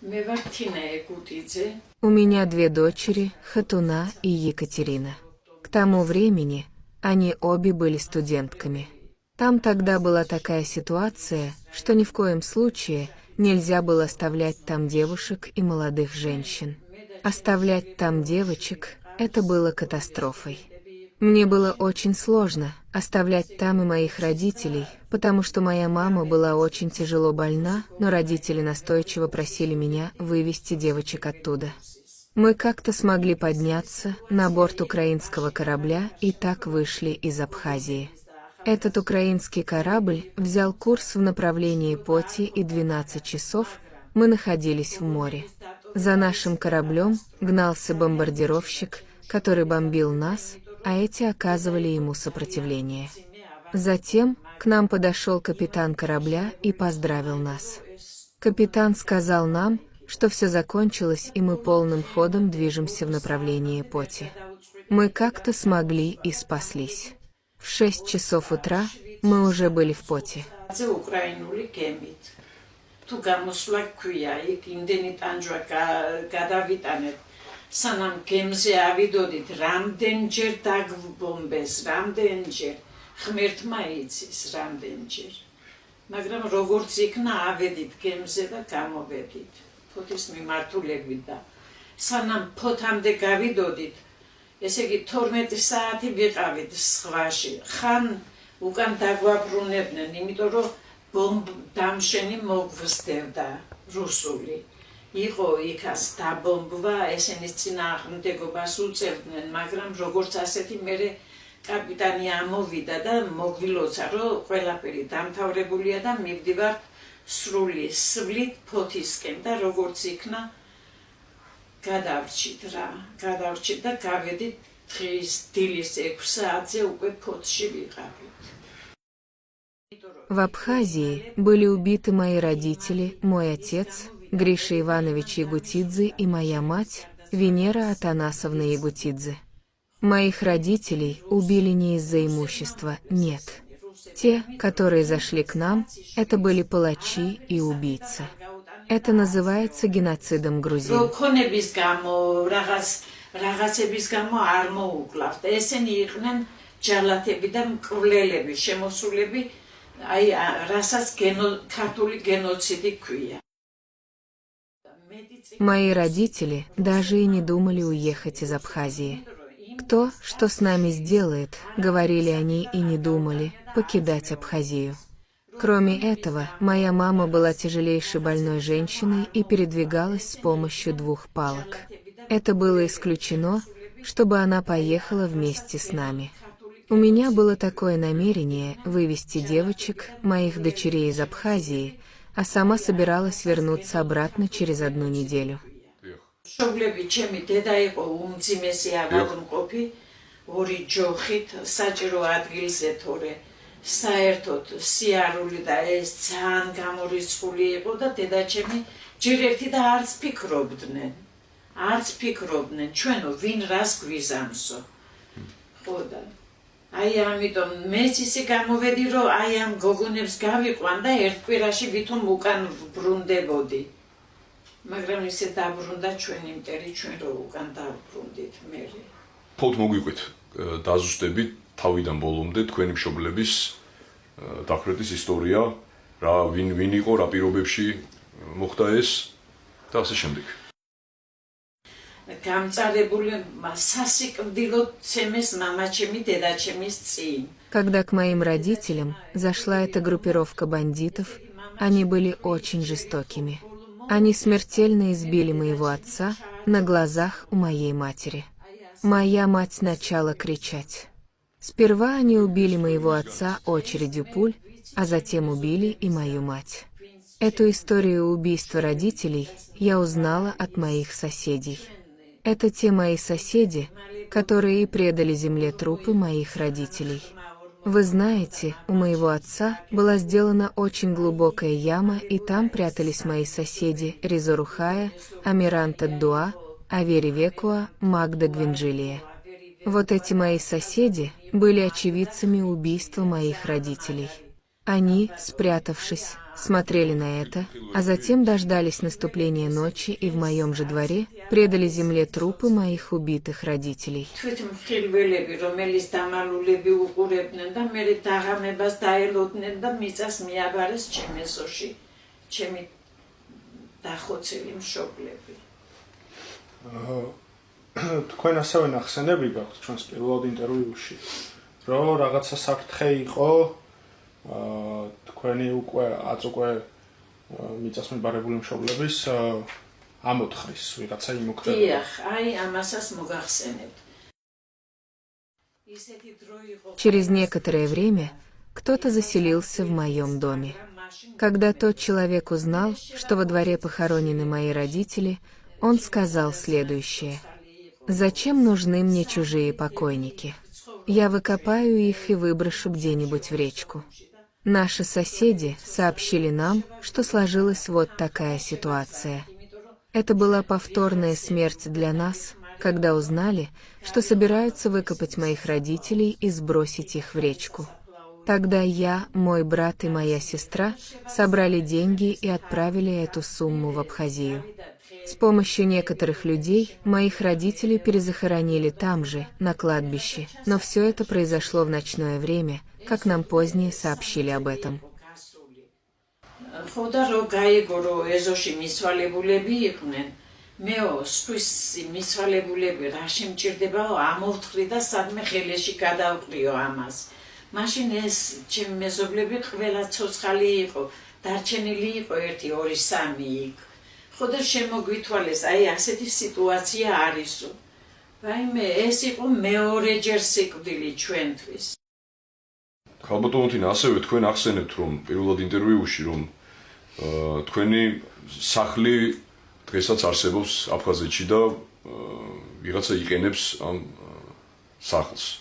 У меня две дочери, Хатуна и Екатерина. К тому времени они обе были студентками. Там тогда была такая ситуация, что ни в коем случае нельзя было оставлять там девушек и молодых женщин. Оставлять там девочек – это было катастрофой. Мне было очень сложно оставлять там и моих родителей, потому что моя мама была очень тяжело больна, но родители настойчиво просили меня вывести девочек оттуда. Мы как-то смогли подняться на борт украинского корабля и так вышли из Абхазии. Этот украинский корабль взял курс в направлении Поти, и 12 часов мы находились в море. За нашим кораблем гнался бомбардировщик, который бомбил нас, а эти оказывали ему сопротивление. Затем к нам подошел капитан корабля и поздравил нас. Капитан сказал нам, что все закончилось и мы полным ходом движемся в направлении Поти. Мы как-то смогли и спаслись. В 6 часов утра мы уже были в Поти. Sanam gemze avidodit რამდენჯერ დაგბომბეს, რამდენჯერ ღმერთმა იცის რამდენჯერ. მაგრამ როგორც იქნა ავედით გემზე და გამოვედით ფოთის მიმართულებით და სანამ ფოთამდე გავიდოდით, ესე იგი 12 საათი ვიყავით ზღვაში. ხან უკან დაგვაბრუნებდნენ, იმიტომ რომ ბომბ დამშენი მოგვსდევდა რუსული. იყო იქაც დაბომბვა, ესენის წინააღმდეგობას უწევდნენ, მაგრამ როგორც ასეთი მერე კაპიტანი ამოვიდა და მოგვილოცა, რომ ყველაფერი დამთავრებულია და მივდივარ სრული სვლით ფოთისკენ და როგორც იქნა გადავრჩით და გავედით დღის დილის 6 საათზე უკვე ფოთში ვიყავით. В Абхазии были убиты мои родители, мой отец, Гриша Иванович Ягутидзе и моя мать, Венера Атанасовна Ягутидзе. Моих родителей убили не из-за имущества, нет. Те, которые зашли к нам, это были палачи и убийцы. Это называется геноцидом грузин. Мои родители даже и не думали уехать из Абхазии. Кто что с нами сделает, говорили они, и не думали покидать Абхазию. Кроме этого, моя мама была тяжелейшей больной женщиной и передвигалась с помощью 2 палок. Это было исключено, чтобы она поехала вместе с нами. У меня было такое намерение вывести девочек, моих дочерей из Абхазии, а сама собиралась вернуться обратно через 1 неделю. საერთოდ სიარული და ეს ძალიან გამორიცხული იყო და დედაჩემი ჯერ ერთი და არც ფიქრობდნენ ჩვენო ვინ რას გვიზამსო. ხო და აი ამიტომ მეც ისე გამოვედი რომ აი ამ გოგონებს გავიყვან და ერთ კვირაში ვითომ უკან ბრუნდებოდი. მაგრამ ისე დაბრუნდა ჩვენი მტერი, ჩვენ რო უკან დავბრუნდით მერე. ფოთ მოგვიყვეთ დაზუსტებით თავიდან ბოლომდე თქვენი მშობლების დახვრეტის ისტორია, რა ვინ იყო, რა პირობებში მოხდა ეს და ასე შემდეგ. Когда к моим родителям зашла эта группировка бандитов, они были очень жестокими. Они смертельно избили моего отца на глазах у моей матери. Моя мать начала кричать. Сперва они убили моего отца очередью пуль, а затем убили и мою мать. Эту историю убийства родителей я узнала от моих соседей. Это те мои соседи, которые и предали земле трупы моих родителей. Вы знаете, у моего отца была сделана очень глубокая яма, и там прятались мои соседи Резо Рухая, Амиранта Дуа, Авери Векуа, Магда Гвинжилия. Вот эти мои соседи были очевидцами убийства моих родителей. Они, спрятавшись, смотрели на это, а затем дождались наступления ночи и в моем же дворе предали земле трупы моих убитых родителей. თვითმხილველები, რომელიც დამალულები უყურებდნენ და მე დაღამებას დაელოდნენ და მიწას მიაბარეს ჩემ ეზოში, ჩემი დახოცილი მშობლები. თქვენ ასევე ნახსენები გაქვთ ჩვენს პირველ ინტერვიუში, რომ რაღაცა საფრთხე იყო თქვენი უკვე მიწას მიბარებული მშობლების ამოთხრის ვიღაცა იმოქმედება. დიახ, აი ამასაც მოგახსენებთ. Через некоторое время кто-то заселился в моем доме. Когда тот человек узнал, что во дворе похоронены мои родители, он сказал следующее: «Зачем нужны мне чужие покойники? Я выкопаю их и выброшу где-нибудь в речку». Наши соседи сообщили нам, что сложилась вот такая ситуация. Это была повторная смерть для нас, когда узнали, что собираются выкопать моих родителей и сбросить их в речку. Тогда я, мой брат и моя сестра собрали деньги и отправили эту сумму в Абхазию. С помощью некоторых людей моих родителей перезахоронили там же, на кладбище, но все это произошло в ночное время, как нам позднее сообщили об этом. ხოდა რო გაიგო რომ ეზოში მიცვალებულები იყვნენ, მეო სვის მიცვალებულები რაში მჭირდებაო ამოვთხრი და სადმე ხელეში გადავყრიო ამას. მაშინ ეს ჩემი მეზობლები ყველა ცოცხალი იყო, დარჩენილი იყო 1, 2, 3 იქ. ხოდა შემოგვითვალეს, აი ასეთი სიტუაცია არისო. ვაიმე, ეს იყო მეორეჯერ სიკვდილი ჩვენთვის. ხალბატონოთინა, ასევე თქვენ ახსენებთ, რომ პირველად ინტერვიუში, რომ თქვენი სახლი დღესაც არსებობს აფხაზეთში და ვიღაცა იყენებს ამ სახლს.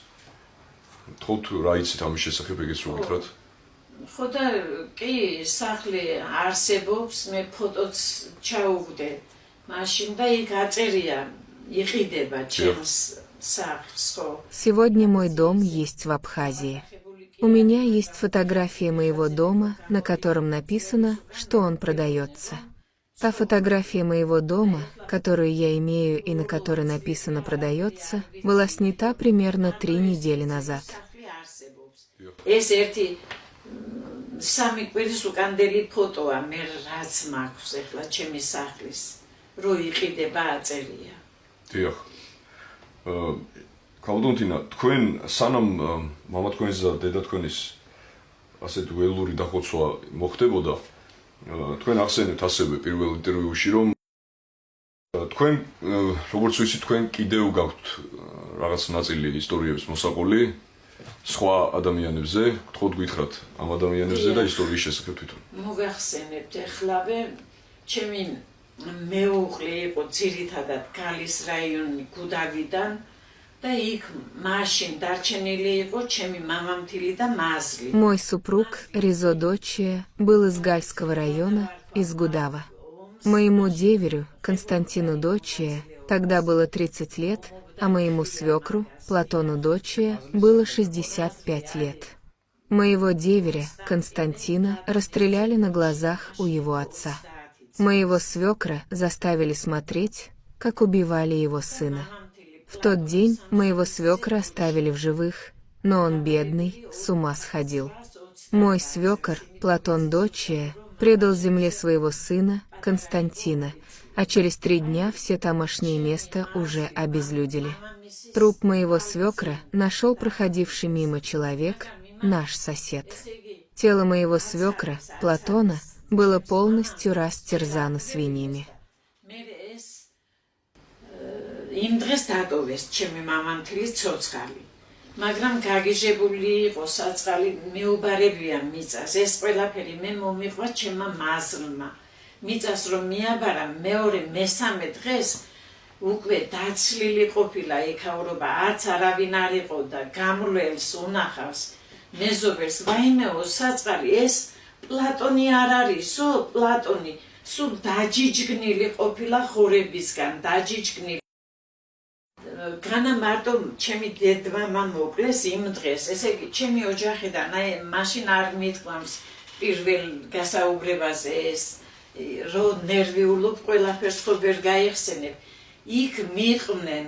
თქოთ რა იცით ამის შესახებ, ეგეც რო გითხრათ? ხოდა კი, სახლი არსებობს, მე ფოტოც ჩაუვდე მაშინ და იქ აწერია, იყიდება ჩემს სახლს, ხო. Сегодня мой дом есть в Абхазии. У меня есть фотография моего дома, на котором написано, что он продается. Та фотография моего дома, которую я имею и на которой написано «продается», была снята примерно 3 недели назад. ეს ერთი სამი კვირის უკანდელი ფოტოა მე რაც მაქვს ახლა ჩემი სახლის, რო იყიდება აწერია. დიახ. ხალბატონოთინა, თქვენ სანამ მამა თქვენს და დედა თქვენის ასეთ ველური დახოცვა მოხდებოდა, თქვენ ახსენებთ ასევე პირველ ინტერვიუში, რომ თქვენ როგორც ვიცით, თქვენ კიდევ გაქვთ რაღაც ნაწილი ისტორიების მოსაყოლი სხვა ადამიანებზე, გთხოვთ გითხრათ ამ ადამიანებზე და ისტორიის შესახებ თვითონ. მოგახსენებთ ახლავე ჩემი მეუღლე იყო ძირითადად გალის რაიონი გუდაგიდან და იქ მაშინ დარჩენილი იყო ჩემი მამამთილი და მაზლი. Мой супруг Ризо Дочия был из Гальского района, из Гудава. Моему деверю, Константину Дочия, тогда было 30 лет, а моему свекру, Платону Дочия, было 65 лет. Моего деверя, Константина, расстреляли на глазах у его отца. Моего свекра заставили смотреть, как убивали его сына. В тот день моего свекра оставили в живых, но он бедный, с ума сходил. Мой свекр, Платон Дочия, предал земле своего сына, Константина, а через 3 дня все тамошние места уже обезлюдили. Труп моего свекра нашел проходивший мимо человек, наш сосед. Тело моего свекра, Платона, было полностью растерзано свиньями. იმ დღეს დატოვეს ჩემი მამამთილი ცოცხალი. მაგრამ გაგიჟებული იყო საწყალი მეუბარებია მიწას. ეს ყველაფერი მე მომიყვა ჩემმა მაზლმა. მიწას რომ მიაბარა მეორე მესამე დღეს უკვე დაცლილი ყოფილა იქაურობა, არც არავინ არ იყო და გამრველს უნახავს მეზობელს. ვაიმეო საწყალი, ეს პლატონი არ არისო, პლატონი სულ დაჯიჯგნილი ყოფილა ხორებისგან, დაჯიჯგნილი. განა მარტო ჩემი დედმამა მოკლეს იმ დღეს, ესე იგი ჩემი ოჯახიდან აი მაშინ არ მithქვამს პირველ გასაუბრებაზე ეს რო ნერვიულობ ყველაფერს ხო ვერ გაიხსენებ. იქ მიყვნენ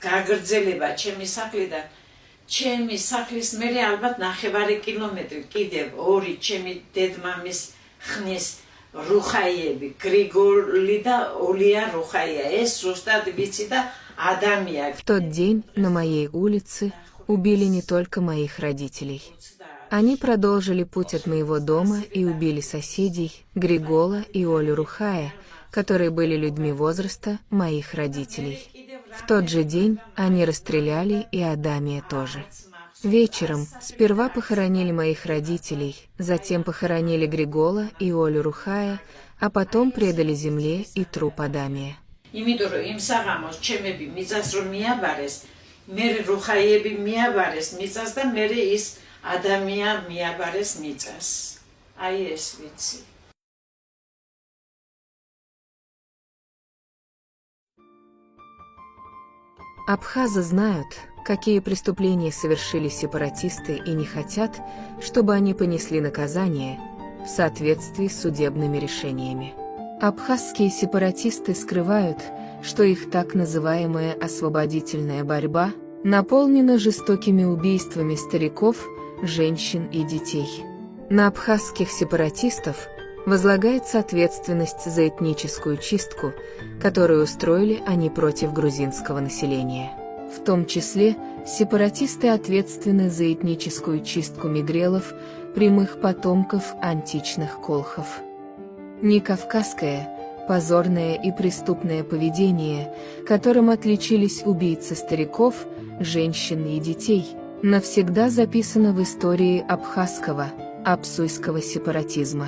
გაგრძელება ჩემი სახლიდან. ჩემი სახლის მერე ალბათ 9 კილომეტრი კიდევ ორი ჩემი დედმამის ხნის რუხაიები, გრიგოლი და ოლია რუხაია. ეს ზუსტად ვიცი და ადამიანი. В тот день на моей улице убили не только моих родителей. Они продолжили путь от моего дома и убили соседей Григола и Олю Рухая, которые были людьми возраста моих родителей. В тот же день они расстреляли и Адамия тоже. Вечером сперва похоронили моих родителей, затем похоронили Григола и Олю Рухая, а потом предали земле и труп Адамия. იმიტომ რომ იმ საღამოს ჩემები მიწას რომ მიაბარეს, მე რუხაიები მიაბარეს მიწას და მე ის ადამია მიაბარეს მიწას. აი ეს ვიცი. Абхазы знают, какие преступления совершили сепаратисты и не хотят, чтобы они понесли наказание в соответствии с судебными решениями. Абхазские сепаратисты скрывают, что их так называемая освободительная борьба наполнена жестокими убийствами стариков, женщин и детей. На абхазских сепаратистов возлагается ответственность за этническую чистку, которую устроили они против грузинского населения. В том числе сепаратисты ответственны за этническую чистку мигрелов, прямых потомков античных колхов. Некавказское, позорное и преступное поведение, которым отличились убийцы стариков, женщин и детей, навсегда записано в истории абхазского, апсуйского сепаратизма.